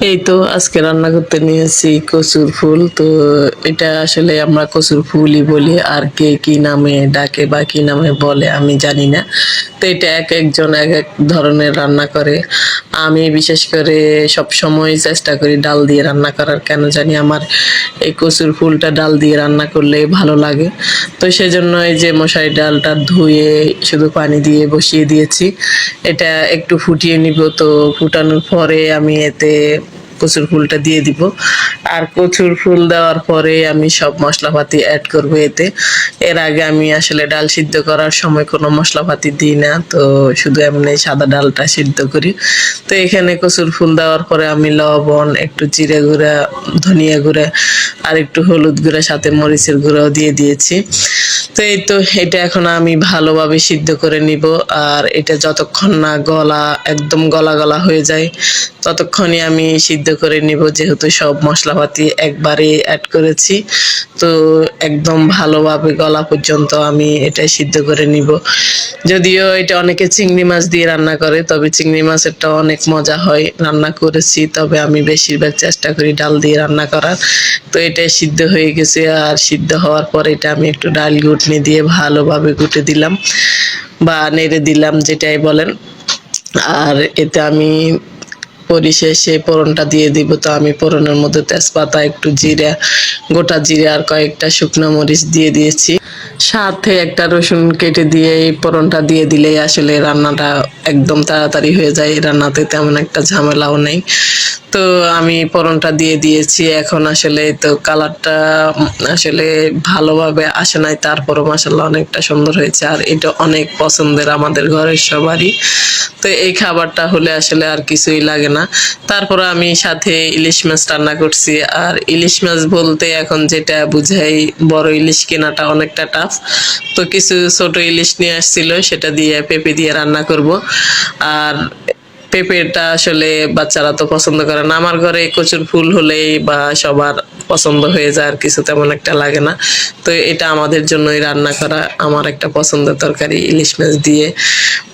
এই তো আজকে রান্না করতে নিয়েছি কচুর ফুল। তো এটা আসলে আমরা কচুর ফুলই বলি, আর কে কি নামে ডাকে বা কি নামে বলে আমি জানি না। তো এটা এক একজন এক এক ধরনের রান্না করে। আমি বিশেষ করে সব সময় চেষ্টা করি ডাল দিয়ে রান্না করার, কেন জানি আমার এই কচুর ফুলটা ডাল দিয়ে রান্না করলে ভালো লাগে। তো সেজন্য এই যে মশারি ডালটা ধুয়ে শুধু পানি দিয়ে বসিয়ে দিয়েছি। এটা একটু ফুটিয়ে নিব। তো ফুটানোর পরে আমি এতে কচুর ফুলটা দিয়ে দিব। আর কচুর ফুল দেওয়ার পরে আমি সব মশলাপাতি অ্যাড করব এতে। এর আগে আমি আসলে ডাল সিদ্ধ করার সময় কোনো মশলাপাতি দিই না, তো শুধু এমনি সাদা ডালটা সিদ্ধ করি। তো এখানে কচুর ফুল দেওয়ার পরে আমি লবণ, একটু জিরে গুঁড়া, ধনিয়া গুঁড়া আর একটু হলুদ গুঁড়া, সাথে মরিচের গুঁড়াও দিয়ে দিয়েছি। তো এই তো এটা এখন আমি ভালোভাবে সিদ্ধ করে নিব। আর এটা যতক্ষণ না একদম গলা গলা হয়ে যায় ততক্ষণই আমি সিদ্ধ করে নিব, যেহেতু সব মশলাপাতি একবারে অ্যাড করেছি। তো একদম ভালোভাবে গলা পর্যন্ত আমি এটা সিদ্ধ করে নিব। যদিও এটা অনেকে চিংড়ি মাছ দিয়ে রান্না করে, তবে চিংড়ি মাছেরটা অনেক মজা হয়, রান্না করেছি, তবে আমি বেশিরভাগ চেষ্টা করি ডাল দিয়ে রান্না করার। তো এটা সিদ্ধ হয়ে গেছে। আর সিদ্ধ হওয়ার পর এটা আমি একটু ডাল ঘুটনি দিয়ে ভালোভাবে ঘুটে দিলাম বা নেড়ে দিলাম, যেটাই বলেন। আর এতে আমি পরিশেষে ফোড়নটা দিয়ে দিব। তো আমি ফোড়নের মধ্যে তেজপাতা, একটু জিরা, গোটা জিরা আর কয়েকটা শুকনো মরিচ দিয়ে দিয়েছি। সাথে একটা রসুন কেটে দিয়ে এই ফোড়নটা দিয়ে দিলেই আসলে রান্নাটা একদম তাড়াতাড়ি হয়ে যায়, রান্নাতে তেমন একটা ঝামেলাও নেই। তো আমি ফোড়নটা দিয়ে দিয়েছি। এখন আসলে তো কালারটা আসলে ভালোভাবে আসে নাই, তারপরও মাসাল্লাহ অনেকটা সুন্দর হয়েছে। আর এটা অনেক পছন্দের আমাদের ঘরের সবারই। তো এই খাবারটা হলে আসলে আর কিছুই লাগে না। তারপরে আমি সাথে ইলিশ মাছ রান্না করছি। আর ইলিশ মাছ বলতে এখন যেটা বুঝাই, বড় ইলিশ কেনাটা অনেকটা টাফ। তো কিছু ছোট ইলিশ নিয়ে আসছিল, সেটা দিয়ে পেঁপে দিয়ে রান্না করব। আর পেঁপেটা আসলে বাচ্চারা তো পছন্দ করে না, আমার ঘরে কচুর ফুল হলেই বা সবার পছন্দ হয়ে যায়, আর কিছু তেমন একটা লাগে না। তো এটা আমাদের জন্যই রান্না করা, আমার একটা পছন্দের তরকারি ইলিশ মাছ দিয়ে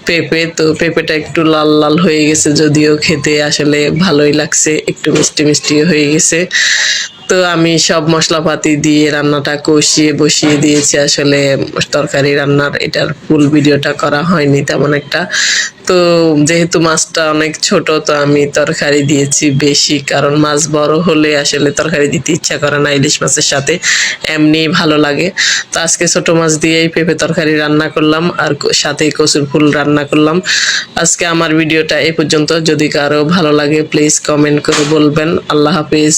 পেঁপে। তো পেঁপেটা একটু লাল লাল হয়ে গেছে, যদিও খেতে আসলে ভালোই লাগছে, একটু মিষ্টি মিষ্টি হয়ে গেছে। তো আমি সব মশলাপাতি দিয়ে রান্নাটা কষিয়ে বসিয়ে দিয়েছি। আসলে তরকারি রান্নার এটার ফুল ভিডিওটা করা হয়নি তেমন একটা। তো যেহেতু মাছটা অনেক ছোট, তো আমি তরকারি দিয়েছি বেশি, কারণ মাছ বড় হলে আসলে তরকারি দিতে ইচ্ছা করে না ইলিশ মাছের সাথে, এমনি ভালো লাগে। তো আজকে ছোট মাছ দিয়েই পেঁপে তরকারি রান্না করলাম, আর সাথে কচুর ফুল রান্না করলাম। আজকে আমার ভিডিওটা এই পর্যন্ত। যদি কারো ভালো লাগে প্লিজ কমেন্ট করে বলবেন। আল্লাহ হাফিজ।